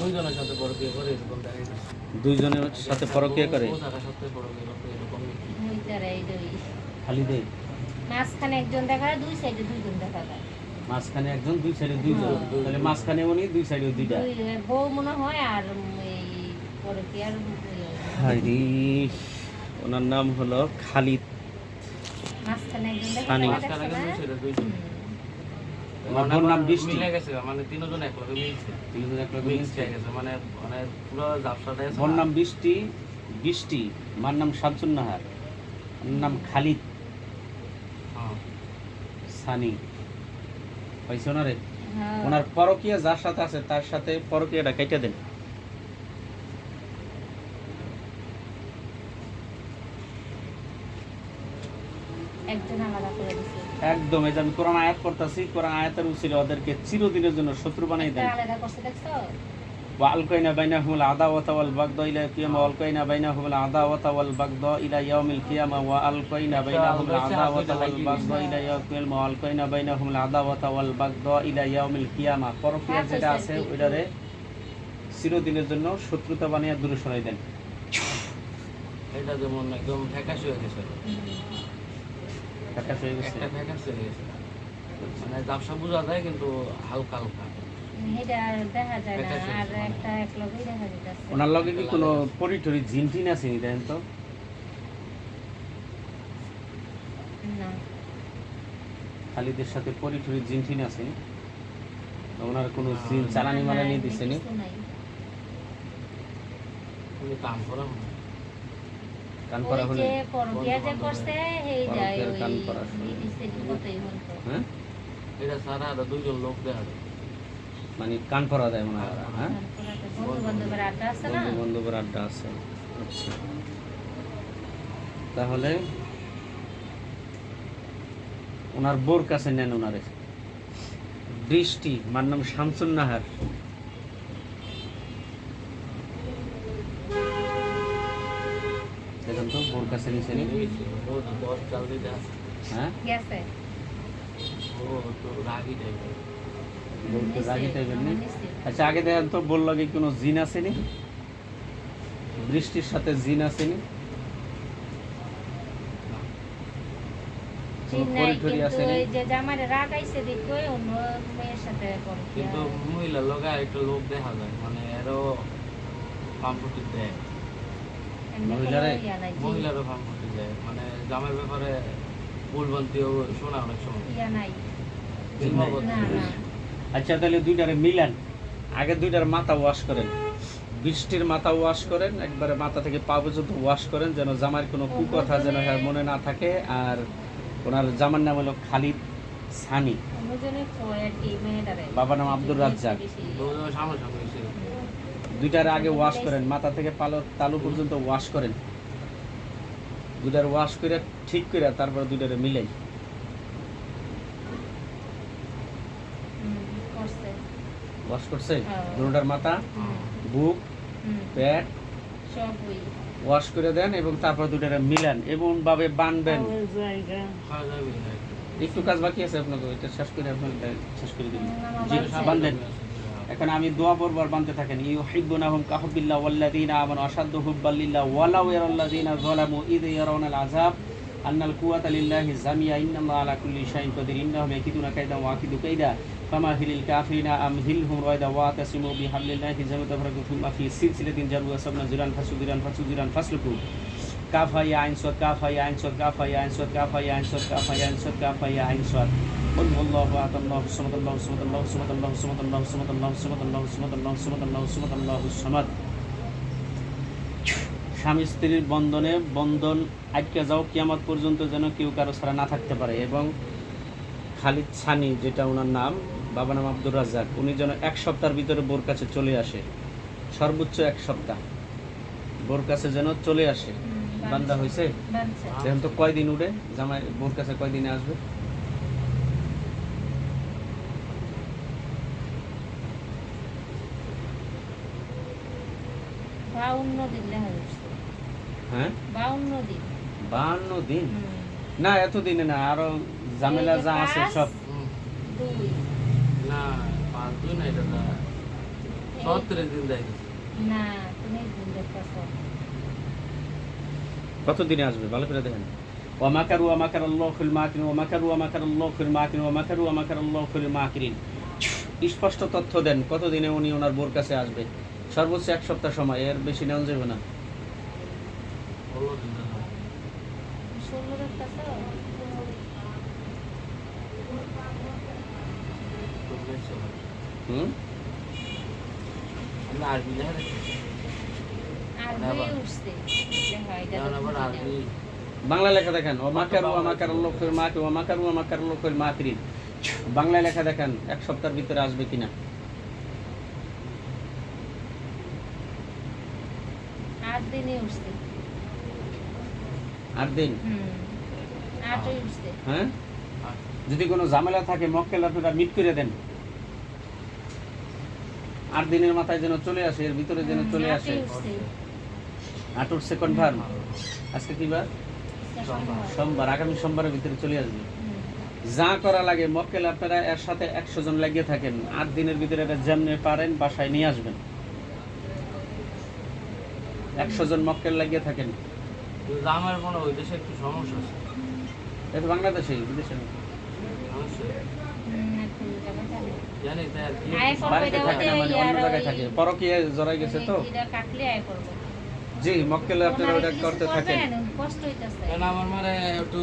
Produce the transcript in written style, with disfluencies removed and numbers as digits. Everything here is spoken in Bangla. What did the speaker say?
দুইজনের সাথে পরকীয়া করে এরকম দেখা গেছে। দুইজনের সাথে পরকীয়া করে ও থাকার সত্ত্বেও পরকীয়া করতে এরকম নাকি? খালি দেয় মাঝখানে একজন দেখা যায়, দুই সাইডে দুইজন দেখা যায়। মাঝখানে একজন, দুই সাইডে দুইজন, তাহলে মাঝখানে উনি, দুই সাইডে দুইটা। বউ মনে হয় আর এই পরকীয়ার হাইরে, ওনার নাম হলো খালিদ মাঝখানে একজন দেখা সানি। যায়, মাঝখানে দেখছো একজন না? দুই সাইডে দুইজন। আমার বোন নাম বৃষ্টি। মিলে গেছে, মানে তিনজন এক লগে মিলছে। তিনজন এক লগে মিক্স মিলছে। হয়ে গেছে, মানে মানে পুরো জাফসাটাই আছে। ওর নাম বৃষ্টি, বৃষ্টি, মার নাম শামসুন নাহার, ওর নাম খালিদ হ্যাঁ। সানি। পাইছে ওনারে? হ্যাঁ। ওনার পরকীয়া যার সাথে আছে তার সাথে পরকীয়াটা কেটে দেন। একজন আলাদা করে দিছে। একদম, এই যে আমি কোরআন আয়াত পড়তাছি, কোরআন আয়াতের উসিলে ওদেরকে চিরদিনের জন্য শত্রু বানাই দেন। একটা আলাদা করছে, দেখছো? ওয়ালকাইনা বাইনাহুমুল আদাওয়াতা ওয়াল বাগদা ইলা কিয়ামা, ওয়ালকাইনা বাইনাহুমুল আদাওয়াতা ওয়াল বাগদা ইলা ইয়াউমিল কিয়ামা, ওয়ালকাইনা বাইনাহুমুল আদাওয়াতা ওয়াল বাগদা ইলা ইয়াউমিল কিয়ামা, ওয়ালকাইনা বাইনাহুমুল আদাওয়াতা ওয়াল বাগদা ইলা ইয়াউমিল কিয়ামা। পরকীয়া যেটা আছে ওইটারে চিরদিনের জন্য শত্রুতা বানিয়ে দূরে সরাই দেন। এটা যেমন একদম ফ্যাকাশ হয়ে গেছে, ফ্যাকাশ হয়ে গেছে। একটা ফ্যাকাশ হয়ে গেছে, মানে জাফসা বোঝা যায় কিন্তু হালকা হালকা। এটা আর দেখা যায় না, আর একটা এক লগেই দেখা যাচ্ছে। ওনার লগে কি কোনো পরিটরি জিন টিন আছে নি দেখেন তো? না, খালিদের সাথে পরিটরি জিন টিন আছে নি? ওনার কোনো জিন চালানি মালানি দিছে নি? কিছু নাই। উনি কাম করা হয়। কান ওই করা হলে যে পরকীয়া যে করছে, এই যায় পরকীয়ার ওই কান করা শুরু। দিছে মতই হলো। হ্যাঁ, এটা ছাড়া আরো দুইজন লোক দেখা যায়। মানে কান পরা দেয় মনে হয় ওরা, হ্যাঁ? বন্ধু বান্ধবের আড্ডা আছে না? বন্ধু বান্ধবের আড্ডা আছে। আচ্ছা, তাহলে ওনার বোর কাছে নেন ওনারে। বৃষ্টি, মার নাম শামসুন নাহার। দেখেন তো বোর কাছে নিচে নি? ও তো 10 চাল দিতে আছে। হ্যাঁ, গেছে। ও তো রাগি টাইপের। বলতে রাগি টাইপের নি? নিচে। আচ্ছা, আগে দেখেন তো বোর লগে কোনো জিন আছে নি? বৃষ্টির সাথে জিন আছে নি? কোনো চিন নাই, পরিটরি কিন্তু আছে নি? ওই যে জামাইরে রাগাইছে দেখো অন্য মেয়ের সাথে পরকীয়া। কিন্তু মহিলার লগে আরেকটা লোক দেখা যায়, মানে এরও কমফোর্টি দেয়। এমনি কোনো মহিলারে? ইয়া নাই, মহিলারও কমফোর্টি দেয়, মানে জামাইয়ের ব্যাপারে ভুলভ্রান্তিও শোনা অনেক সময়। ইয়া নাই। জিম্মাবদ্ধ। না, না। আচ্ছা, তাহলে দুইটারে মিলান। আগে দুইটার মাথা ওয়াশ করেন। বৃষ্টির মাথা ওয়াশ করেন, একবারে মাথা থেকে পা পর্যন্ত ওয়াশ করেন, যেন জামার কোনো কুকথা যেন হ্যাঁ মনে না থাকে। আর ওনার জামার নাম হলো খালিদ সানি, অন্যজনে কয় আর কি মেয়েটারে। বাবার নাম আব্দুর রাজ্জাক। দুজনের সামনাসামনি হয়েছে। দুইটার আগে ওয়াশ করেন, মাথা থেকে তালু পর্যন্ত ওয়াশ করেন। দুইটার ওয়াশ করে ঠিক করে তারপর দুইটারে মিলাই। করছে। ওয়াশ করছে হ্যাঁ। দুটার মাথা, বুক, পেট সব ওই ওয়াশ করে দেন এবং তারপর দুটারে মিলান এবং ভাবে বানবেন। খাওয়া যাবে না। একটু কাজ বাকি আছে আপনাকে, এটা শেষ করে আপনার শেষ করে দিন। আমার জি, বাচ্চা। বানলেন। এখন আমি দোয়া পড়ব আর বানতে থাকেন। ইউহিব্বুনাহুম কাহুবিল্লাহ ওয়াল্লাযীনা আমানু আশাদ্দু হুব্বাল লিল্লাহ ওয়ালাউ ইয়ারাল্লাযীনা যালামু ইয ইয়ারাউনাল আযাব আন্নাল কুওয়াতা লিল্লাহি জামিয়া ইন্নাল্লাহা আলা কুল্লি শাইইন কাদির ইন্নাহুম ইয়াকিদুনা কাইদা ওয়া আকিদু কাইদা ফামাহিলিল কাফিরিনা আমহিলহুম রায়দা ওয়া তাসিমু বিহাবলিল্লাহি জামিআতান ফারাকুম ফিমা ফি সিলসিলাতিন জারুহা সাবনা জিরান ফাসুদিরান ফাসলুকু কাফা ইয়া আইন সাদ কাফা ইয়া আইন সাদ কাফা ইয়া আইন সাদ কাফা ইয়া আইন সাদ কাফা ইয়া আইন সাদ কাফা ইয়া আইন সাদ قل هو الله احد الله الصمد الله الصمد الله الصمد الله الصمد الله الصمد الله الصمد الله الصمد الله الصمد الله الصمد الله الصمد। স্বামী স্ত্রীর বন্ধন আটকে যাও কিয়ামত পর্যন্ত, যেন কেউ কারো ছাড়া না থাকতে পারে। এবং খালিদ সানি, যেটা ওনার নাম, বাবা নাম আব্দুর রাজ্জাক, উনি যেন 1 সপ্তাহের ভিতরে বোর কাছে চলে আসে। সর্বোচ্চ 1 সপ্তাহ বোর কাছে যেন চলে আসে। বান্দা হয়েছে? দেখেন তো কয়দিন উঠে জামাই বোর কাছে কয়দিনে আসবে? হ্যাঁ, 52 দিন না, এত দিনে না, আরো ঝামেলা যা আছে সব। না 5 দিন, এটা না 70 দিন দেখি না তুমি দেখতেছো কত দিনে আসবে ভালো করে দেখেন ওয়া মাকারু ওয়া মাকারাল্লাহুল মাকিরিন ওয়া মাকারু ওয়া মাকারাল্লাহুল মাকিরিন ওয়া মাকারু ওয়া মাকারাল্লাহুল মাকিরিন স্পষ্ট তথ্য দেন কত দিনে উনি ওনার বোর কাছে আসবে সর্বোচ্চ এক সপ্তাহ সময় এর বেশি নেওয়া যাবে না 16 দিন না 16 দেখতেছো হুম আমি আরবি লেখা দেখি আর দুই উঠছে দেখো এটা যেমন তো আবার বুঝি না। আরবি বাংলা লেখা দেখেন ওয়া মাকারু ওয়া মাকারাল্লাহুল মাকিরিন ওয়া মাকারু ওয়া মাকারাল্লাহুল মাকিরিন বাংলা লেখা দেখেন এক সপ্তাহের ভিতরে আসবে কিনা 8 দিনে উঠছে 8 দিন 8ই উঠছে হ্যাঁ যদি কোনো ঝামেলা থাকে মক্কেল আপনারা মিট করে দেন 8 দিনের মাথায় যেন চলে আসে এর ভিতরে যেন চলে আসে 8ই উঠছে 8 উঠছে কনফার্ম আজকে কি বার সোমবার। সোমবার আগামী সোমবারের ভিতরে চলে আসবে হুম। যা করা লাগে মক্কেল আপনারা এর সাথে 100 জন লাগিয়ে থাকেন 8 দিনের ভিতরে এটা যেমনি পারেন বাসায় নিয়ে আসবেন 100 জন মক্কেল লাগিয়ে থাকেন কিন্তু আমার মনে হয় ওই দেশে একটু সমস্যা আছে এটা বাংলাদেশে বিদেশে না। অবশ্যই একটু যাবে জানি। জানি তাই আর কি আয় করবো বাড়িতে এটা থাকে না মানে ওদের অন্য ইয়ার জায়গায় ওই- থাকে পরকীয়া জড়াই গেছে তো এটা কাটলে আয় করবো জি মক্কেল আপনারা ওনারা ওটা কিছু করতে থাকেন করবেন, কষ্ট হইতাছে কেন আমার মানে একটু